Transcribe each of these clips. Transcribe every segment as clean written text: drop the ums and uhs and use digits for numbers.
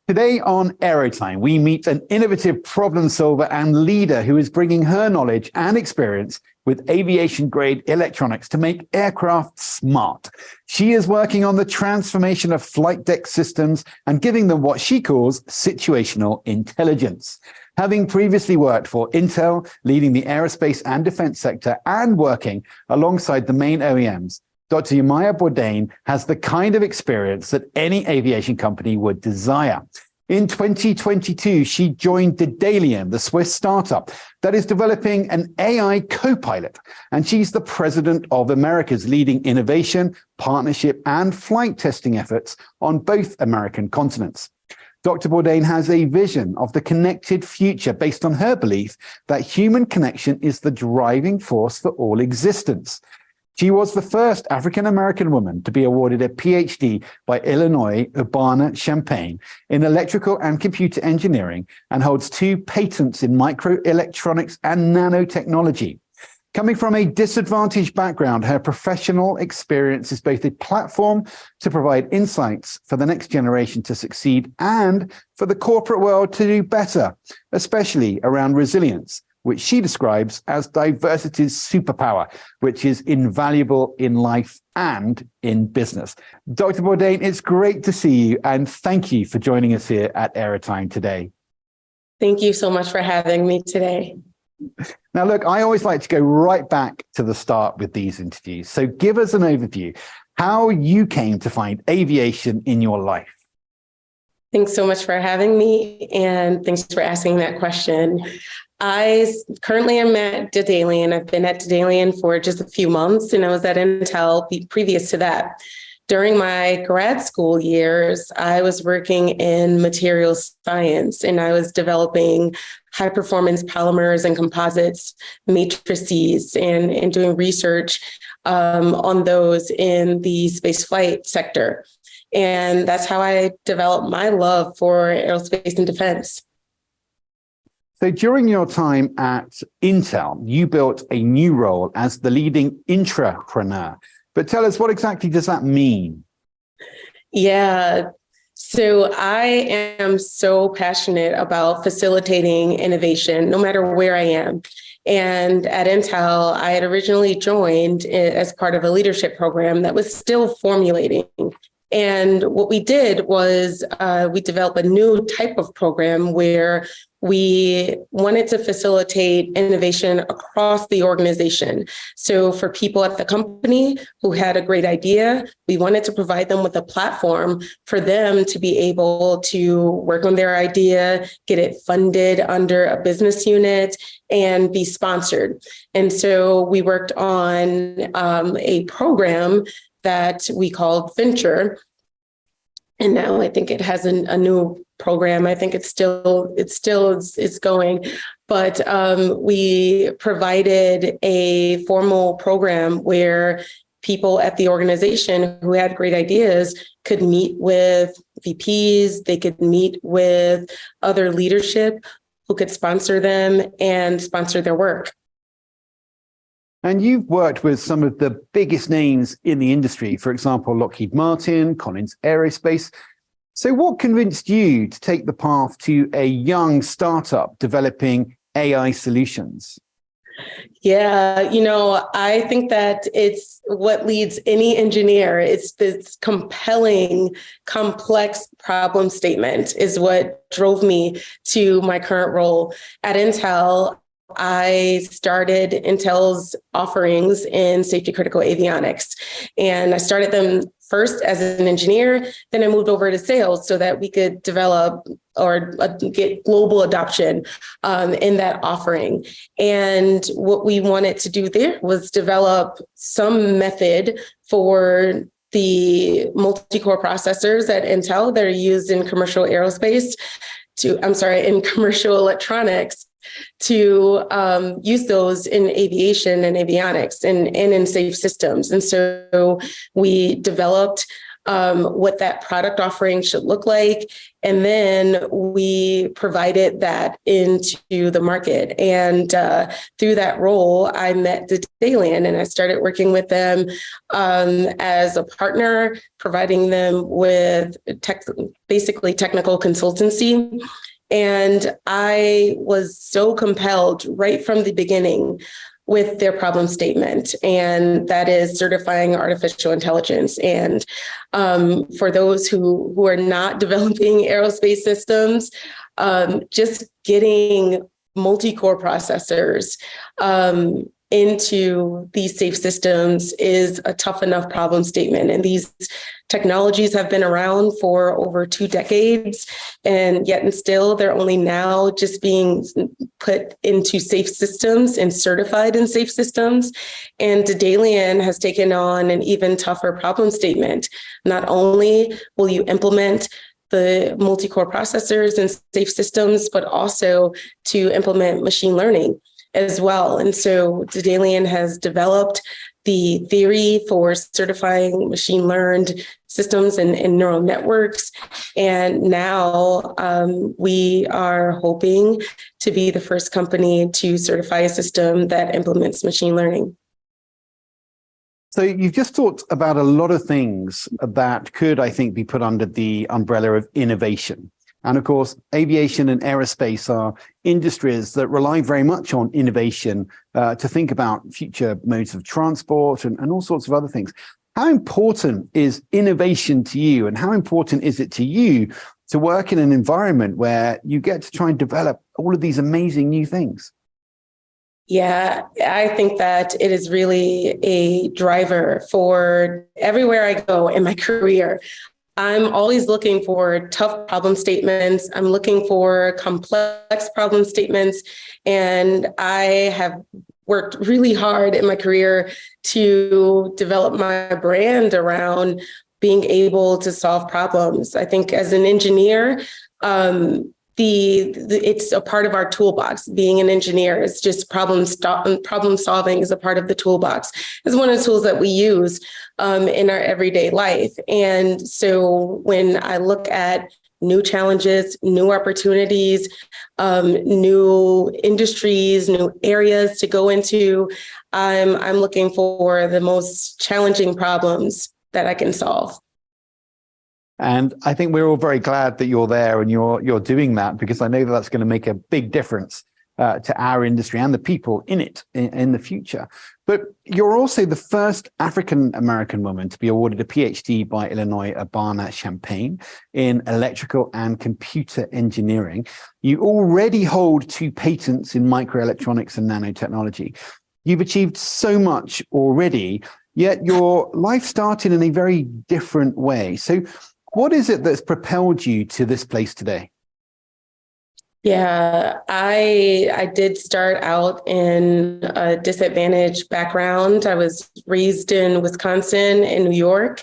Today on AeroTime, we meet an innovative problem solver and leader who is bringing her knowledge and experience with aviation-grade electronics to make aircraft smart. She is working on the transformation of flight deck systems and giving them what she calls situational intelligence. Having previously worked for Intel, leading the aerospace and defense sector and working alongside the main OEMs, Dr. Yemaya Bordain has the kind of experience that any aviation company would desire. In 2022, she joined Daedalean, the Swiss startup that is developing an AI co-pilot, and she's the president of America's leading innovation, partnership, and flight testing efforts on both American continents. Dr. Bordain has a vision of the connected future based on her belief that human connection is the driving force for all existence. She was the first African-American woman to be awarded a PhD by Illinois Urbana-Champaign in electrical and computer engineering and holds 2 patents in microelectronics and nanotechnology. Coming from a disadvantaged background, her professional experience is both a platform to provide insights for the next generation to succeed and for the corporate world to do better, especially around resilience, which she describes as diversity's superpower, which is invaluable in life and in business. Dr. Bordain, it's great to see you, and thank you for joining us here at AeroTime today. Thank you so much for having me today. Now, look, I always like to go right back to the start with these interviews. So give us an overview, how you came to find aviation in your life. Thanks so much for having me, and thanks for asking that question. I currently am at Daedalean. I've been at Daedalean for just a few months, and I was at Intel previous to that. During my grad school years, I was working in materials science, and I was developing high-performance polymers and composites, matrices, and doing research on those in the space flight sector. And that's how I developed my love for aerospace and defense. So during your time at Intel, you built a new role as the leading intrapreneur. But tell us, what exactly does that mean? Yeah, so I am so passionate about facilitating innovation, no matter where I am. And at Intel, I had originally joined as part of a leadership program that was still formulating. And what we did was we developed a new type of program where we wanted to facilitate innovation across the organization. So for people at the company who had a great idea, we wanted to provide them with a platform for them to be able to work on their idea, get it funded under a business unit, and be sponsored. And so we worked on a program that we called Venture. And now I think it has a new program. I think it's going, but we provided a formal program where people at the organization who had great ideas could meet with VPs, they could meet with other leadership who could sponsor them and sponsor their work. And you've worked with some of the biggest names in the industry, for example, Lockheed Martin, Collins Aerospace. So what convinced you to take the path to a young startup developing AI solutions? Yeah, I think that it's what leads any engineer. It's this compelling, complex problem statement is what drove me to my current role at Intel. I started Intel's offerings in safety critical avionics, and I started them first as an engineer. Then I moved over to sales so that we could develop or get global adoption in that offering. And what we wanted to do there was develop some method for the multi-core processors at Intel that are used in commercial aerospace in commercial electronics to use those in aviation and avionics and in safe systems. And so we developed what that product offering should look like. And then we provided that into the market. And through that role, I met Daedalean, and I started working with them as a partner, providing them with basically technical consultancy. And I was so compelled right from the beginning with their problem statement, and that is certifying artificial intelligence. And for those who are not developing aerospace systems, just getting multi-core processors into these safe systems is a tough enough problem statement. And these technologies have been around for over 2 decades, and yet and still they're only now just being put into safe systems and certified in safe systems. And Daedalean has taken on an even tougher problem statement. Not only will you implement the multi-core processors and safe systems, but also to implement machine learning as well. And so Daedalean has developed the theory for certifying machine learned systems and neural networks. And now we are hoping to be the first company to certify a system that implements machine learning. So you've just talked about a lot of things that could, I think, be put under the umbrella of innovation. And of course, aviation and aerospace are industries that rely very much on innovation to think about future modes of transport and all sorts of other things. How important is innovation to you, and how important is it to you to work in an environment where you get to try and develop all of these amazing new things? Yeah, I think that it is really a driver for everywhere I go in my career. I'm always looking for tough problem statements. I'm looking for complex problem statements. And I have worked really hard in my career to develop my brand around being able to solve problems. I think as an engineer, it's a part of our toolbox. Being an engineer is just problem solving is a part of the toolbox. It's one of the tools that we use in our everyday life. And so when I look at new challenges, new opportunities, new industries, new areas to go into, I'm looking for the most challenging problems that I can solve. And I think we're all very glad that you're there and you're doing that, because I know that that's going to make a big difference to our industry and the people in it in the future. But you're also the first African-American woman to be awarded a PhD by Illinois Urbana-Champaign in electrical and computer engineering. You already hold 2 patents in microelectronics and nanotechnology. You've achieved so much already, yet your life started in a very different way. So what is it that's propelled you to this place today? Yeah, I did start out in a disadvantaged background. I was raised in Wisconsin and New York,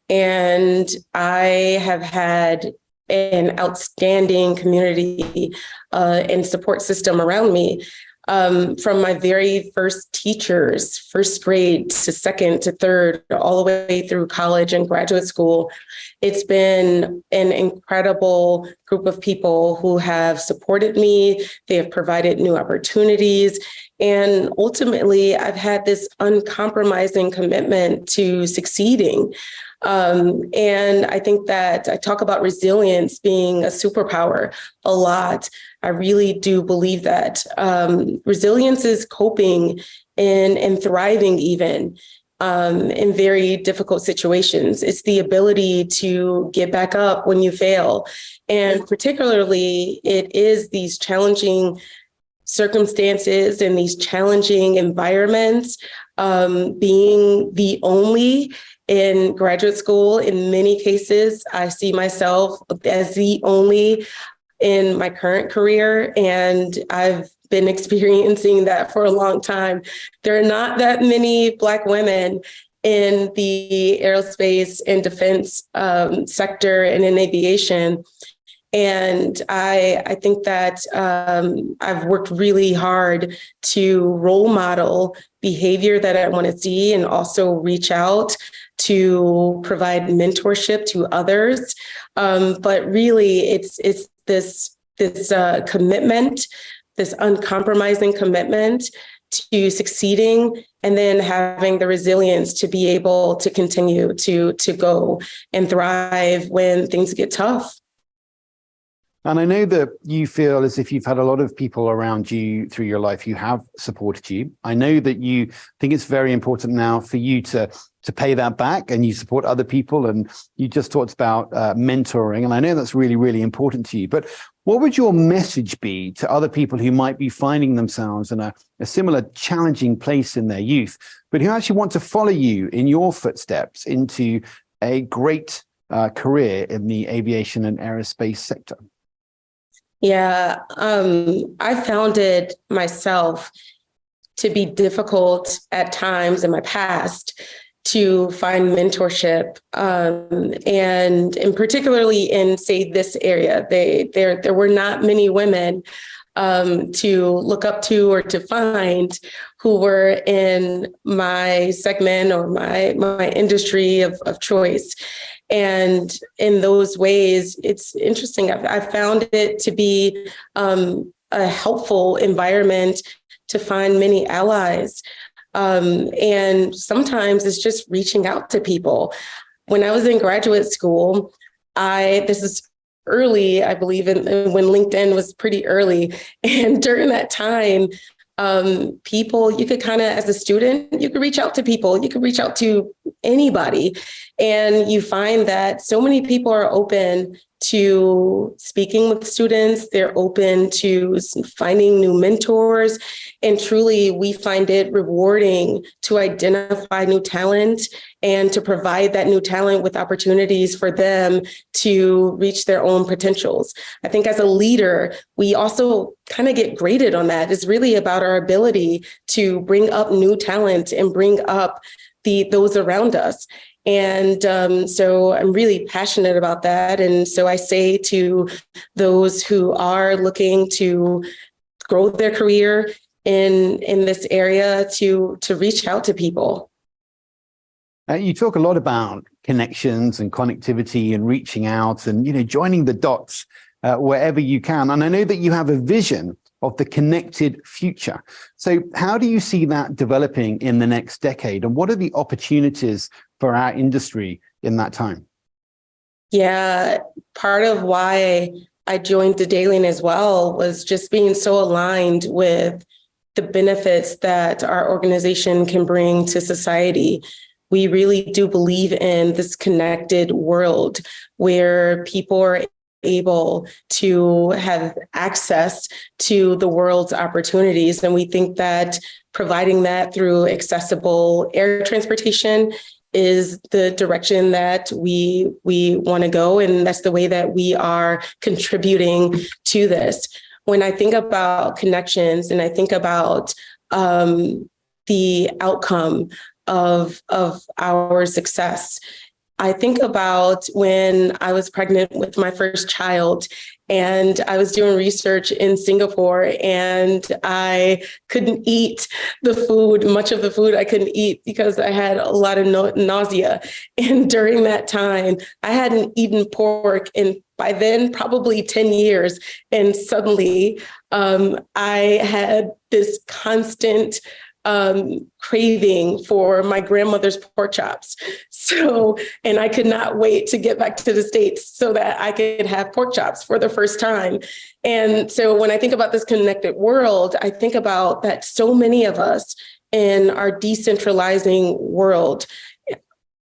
and I have had an outstanding community and support system around me. From my very first teachers, first grade to second to third, all the way through college and graduate school. It's been an incredible group of people who have supported me. They have provided new opportunities. And ultimately, I've had this uncompromising commitment to succeeding. And I think that I talk about resilience being a superpower a lot. I really do believe that resilience is coping and thriving even in very difficult situations. It's the ability to get back up when you fail. And particularly, it is these challenging circumstances and these challenging environments, being the only in graduate school. In many cases, I see myself as the only in my current career, and I've been experiencing that for a long time. There are not that many Black women in the aerospace and defense sector and in aviation. And I think that I've worked really hard to role model behavior that I want to see, and also reach out to provide mentorship to others. But really, it's this commitment, this uncompromising commitment to succeeding, and then having the resilience to be able to continue to go and thrive when things get tough. And I know that you feel as if you've had a lot of people around you through your life who have supported you. I know that you think it's very important now for you to pay that back, and you support other people. And you just talked about mentoring. And I know that's really, really important to you. But what would your message be to other people who might be finding themselves in a similar challenging place in their youth, but who actually want to follow you in your footsteps into a great career in the aviation and aerospace sector? Yeah, I found it myself to be difficult at times in my past to find mentorship, and particularly in, say, this area. There were not many women to look up to or to find who were in my segment or my industry of choice. And in those ways, it's interesting. I found it to be a helpful environment to find many allies. And sometimes it's just reaching out to people. When I was in graduate school, this is early, I believe, when LinkedIn was pretty early. And during that time, people, you could kind of, as a student, you could reach out to people, you could reach out to anybody. And you find that so many people are open to speaking with students. They're open to finding new mentors. And truly, we find it rewarding to identify new talent and to provide that new talent with opportunities for them to reach their own potentials. I think as a leader, we also kind of get graded on that. It's really about our ability to bring up new talent and bring up those around us. And so I'm really passionate about that. And so I say to those who are looking to grow their career in this area to reach out to people. You talk a lot about connections and connectivity and reaching out and, joining the dots wherever you can. And I know that you have a vision of the connected future. So how do you see that developing in the next decade? And what are the opportunities for our industry in that time? Yeah, part of why I joined Daedalean as well was just being so aligned with the benefits that our organization can bring to society. We really do believe in this connected world where people are able to have access to the world's opportunities. And we think that providing that through accessible air transportation is the direction that we want to go. And that's the way that we are contributing to this. When I think about connections and I think about the outcome of our success, I think about when I was pregnant with my first child and I was doing research in Singapore and I couldn't eat much of the food I couldn't eat because I had a lot of nausea. And during that time, I hadn't eaten pork in, by then, probably 10 years. And suddenly I had this constant craving for my grandmother's pork chops. So, and I could not wait to get back to the States so that I could have pork chops for the first time. And so when I think about this connected world, I think about that so many of us in our decentralizing world,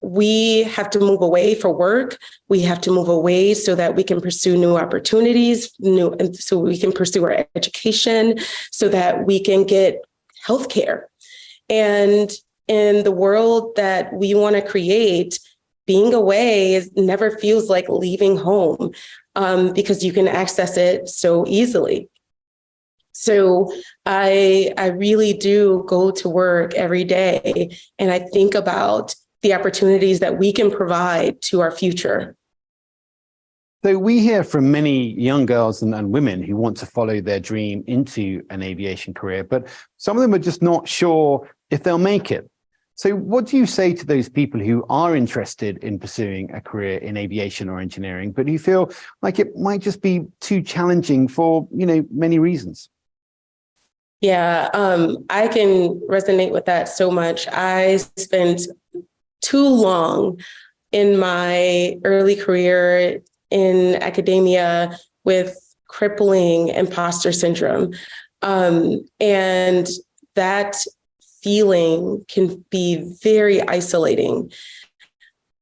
we have to move away for work. We have to move away so that we can pursue new opportunities, so we can pursue our education, so that we can get healthcare. And in the world that we want to create, being away never feels like leaving home because you can access it so easily. So I really do go to work every day and I think about the opportunities that we can provide to our future. So we hear from many young girls and women who want to follow their dream into an aviation career, but some of them are just not sure if they'll make it. So what do you say to those people who are interested in pursuing a career in aviation or engineering, but who feel like it might just be too challenging for, many reasons? Yeah, I can resonate with that so much. I spent too long in my early career in academia with crippling imposter syndrome. And that feeling can be very isolating.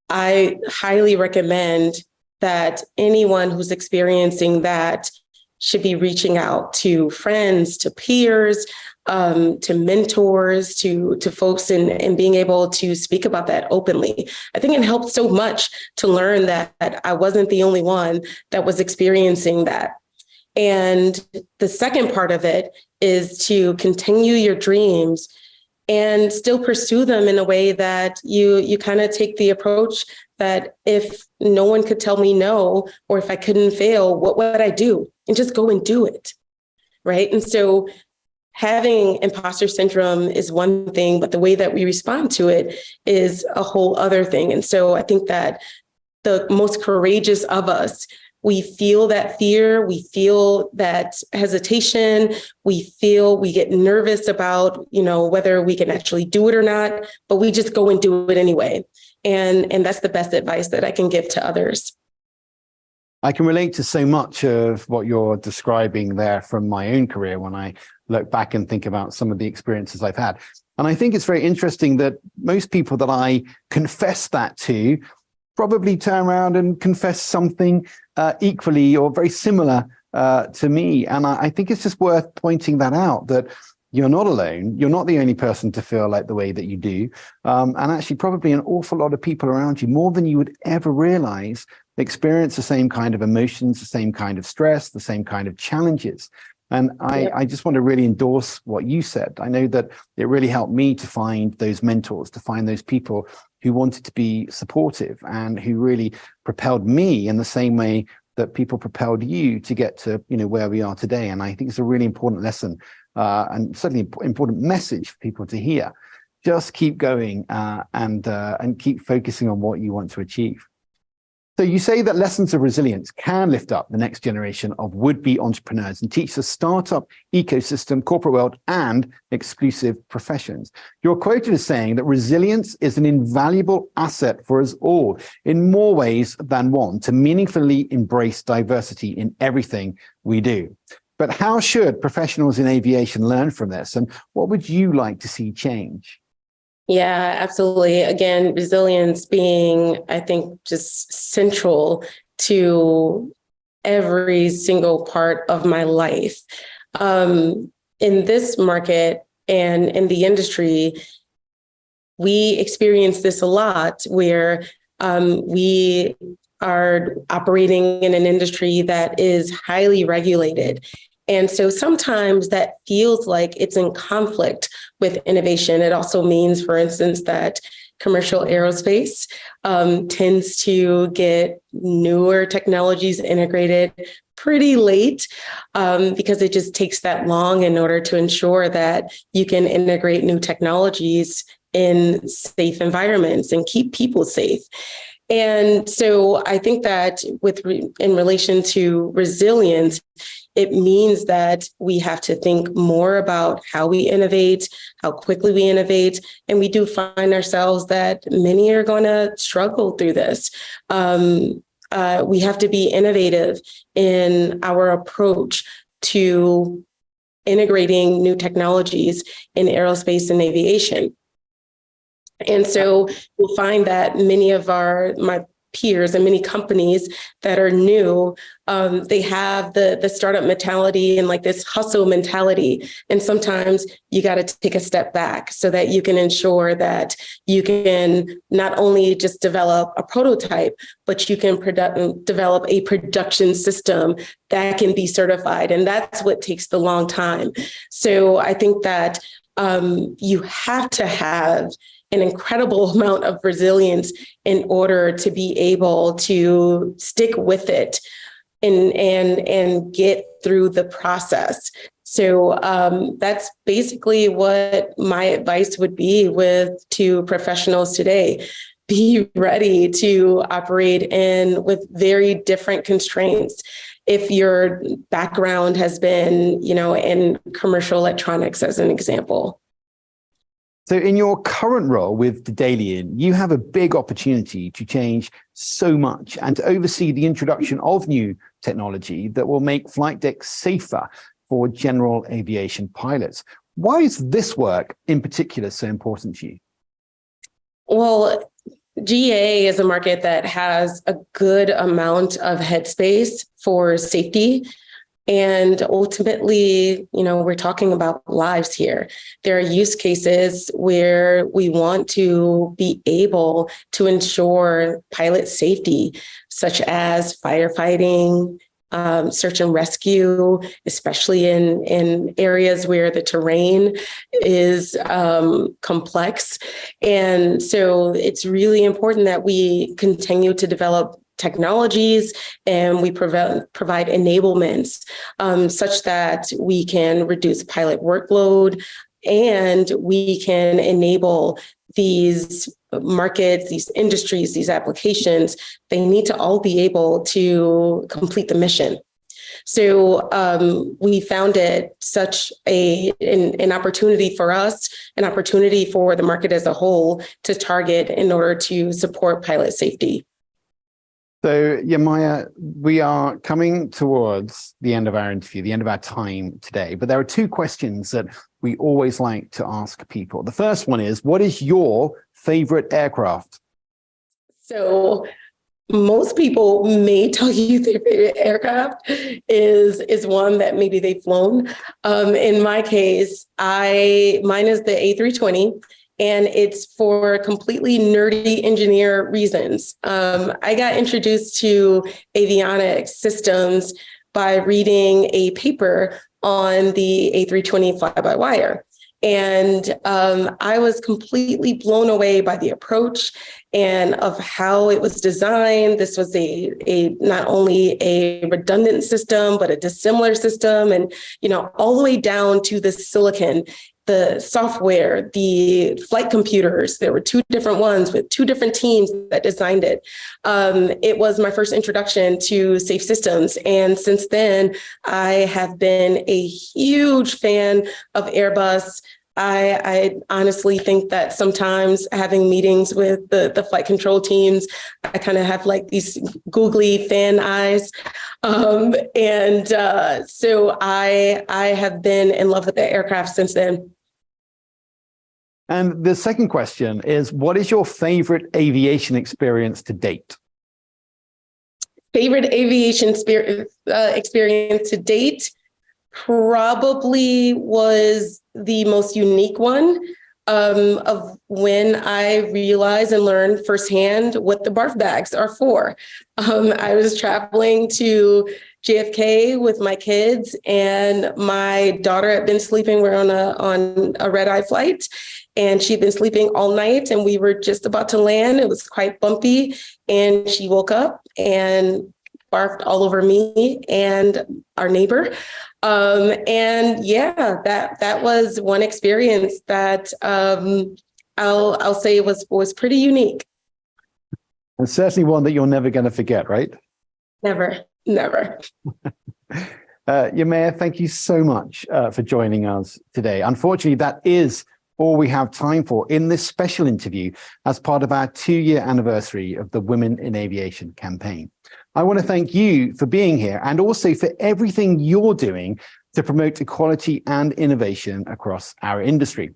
I highly recommend that anyone who's experiencing that should be reaching out to friends, to peers, to mentors, to folks, and being able to speak about that openly. I think it helped so much to learn that I wasn't the only one that was experiencing that. And the second part of it is to continue your dreams and still pursue them in a way that you kind of take the approach that if no one could tell me no, or if I couldn't fail, what would I do? And just go and do it, right? And so having imposter syndrome is one thing, but the way that we respond to it is a whole other thing. And so I think that the most courageous of us, we feel that fear, we feel that hesitation, we get nervous about, whether we can actually do it or not, but we just go and do it anyway. And that's the best advice that I can give to others. I can relate to so much of what you're describing there from my own career when I look back and think about some of the experiences I've had. And I think it's very interesting that most people that I confess that to probably turn around and confess something equally or very similar to me. And I think it's just worth pointing that out, that you're not alone. You're not the only person to feel like the way that you do. And actually probably an awful lot of people around you, more than you would ever realize, experience the same kind of emotions, the same kind of stress, the same kind of challenges. And I just want to really endorse what you said. I know that it really helped me to find those mentors, to find those people who wanted to be supportive and who really propelled me in the same way that people propelled you to get to, where we are today. And I think it's a really important lesson and certainly important message for people to hear. Just keep going and keep focusing on what you want to achieve. So you say that lessons of resilience can lift up the next generation of would-be entrepreneurs and teach the startup ecosystem, corporate world, and exclusive professions. You're quoted as saying that resilience is an invaluable asset for us all in more ways than one to meaningfully embrace diversity in everything we do. But how should professionals in aviation learn from this? And what would you like to see change? Yeah, absolutely. Again, resilience being, I think, just central to every single part of my life. In this market and in the industry, we experience this a lot where we are operating in an industry that is highly regulated. And so sometimes that feels like it's in conflict with innovation. It also means, for instance, that commercial aerospace tends to get newer technologies integrated pretty late because it just takes that long in order to ensure that you can integrate new technologies in safe environments and keep people safe. And so I think that in relation to resilience, it means that we have to think more about how we innovate, how quickly we innovate. And we do find ourselves that many are going to struggle through this. We have to be innovative in our approach to integrating new technologies in aerospace and aviation. And so we'll find that many of my peers and many companies that are new, they have the startup mentality and like this hustle mentality. And sometimes you got to take a step back so that you can ensure that you can not only just develop a prototype, but you can develop a production system that can be certified. And that's what takes the long time. So I think that you have to have an incredible amount of resilience in order to be able to stick with it and get through the process. So that's basically what my advice would be to professionals today. Be ready to operate with very different constraints. If your background has been, in commercial electronics, as an example. So in your current role with Daedalean, you have a big opportunity to change so much and to oversee the introduction of new technology that will make flight decks safer for general aviation pilots. Why is this work in particular so important to you? Well, GA is a market that has a good amount of headspace for safety. And ultimately, we're talking about lives here. There are use cases where we want to be able to ensure pilot safety, such as firefighting, search and rescue, especially in areas where the terrain is complex. And so it's really important that we continue to develop technologies and we provide enablements such that we can reduce pilot workload and we can enable these markets, these industries, these applications. They need to all be able to complete the mission. So we found it such an opportunity for us, an opportunity for the market as a whole to target in order to support pilot safety. So, Yemaya, we are coming towards the end of our interview, the end of our time today, but there are two questions that we always like to ask people. The first one is, what is your favorite aircraft? So most people may tell you their favorite aircraft is one that maybe they've flown. In my case, mine is the A320. And it's for completely nerdy engineer reasons. I got introduced to avionics systems by reading a paper on the A320 fly-by-wire. And I was completely blown away by the approach and of how it was designed. This was a not only a redundant system, but a dissimilar system, and all the way down to the silicon, the software, the flight computers. There were two different ones with two different teams that designed it. It was my first introduction to safe systems. And since then, I have been a huge fan of Airbus. I honestly think that sometimes having meetings with the flight control teams, I kind of have like these googly fan eyes. So I have been in love with the aircraft since then. And the second question is, what is your favorite aviation experience to date? Favorite aviation experience to date probably was the most unique one of when I realized and learned firsthand what the barf bags are for. I was traveling to JFK with my kids, and my daughter had been sleeping. We're on a red-eye flight, and she'd been sleeping all night, and we were just about to land. It was quite bumpy, and she woke up and barfed all over me and our neighbor. And yeah, that was one experience that I'll say was pretty unique. And certainly one that you're never going to forget, right? Never. Yemaya, thank you so much for joining us today. Unfortunately, that is all we have time for in this special interview as part of our 2-year anniversary of the Women in Aviation campaign. I want to thank you for being here and also for everything you're doing to promote equality and innovation across our industry.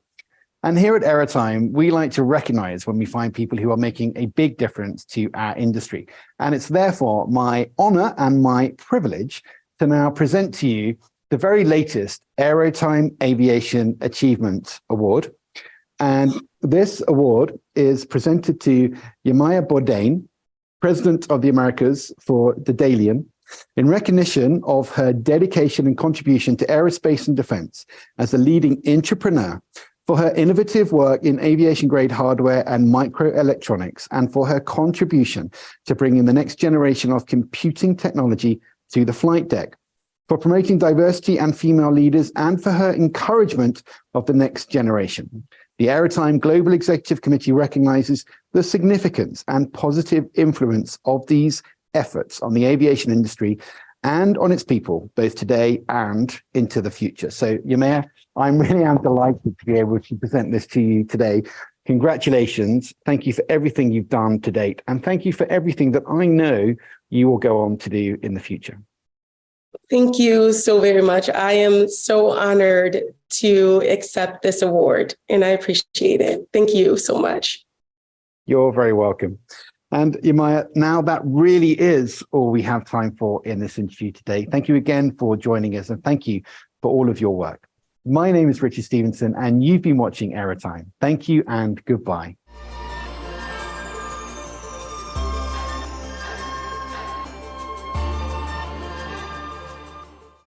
And here at AeroTime, we like to recognize when we find people who are making a big difference to our industry. And it's therefore my honor and my privilege to now present to you the very latest AeroTime Aviation Achievement Award. And this award is presented to Yemaya Bordain, President of the Americas for Daedalean, in recognition of her dedication and contribution to aerospace and defense as a leading entrepreneur for her innovative work in aviation-grade hardware and microelectronics, and for her contribution to bringing the next generation of computing technology to the flight deck, for promoting diversity and female leaders, and for her encouragement of the next generation. The AeroTime Global Executive Committee recognizes the significance and positive influence of these efforts on the aviation industry and on its people, both today and into the future. So, Yemaya, I really am delighted to be able to present this to you today. Congratulations. Thank you for everything you've done to date. And thank you for everything that I know you will go on to do in the future. Thank you so very much. I am so honored to accept this award, and I appreciate it. Thank you so much. You're very welcome. And Yemaya, now that really is all we have time for in this interview today. Thank you again for joining us, and thank you for all of your work. My name is Richard Stevenson, and you've been watching AeroTime. Thank you and goodbye.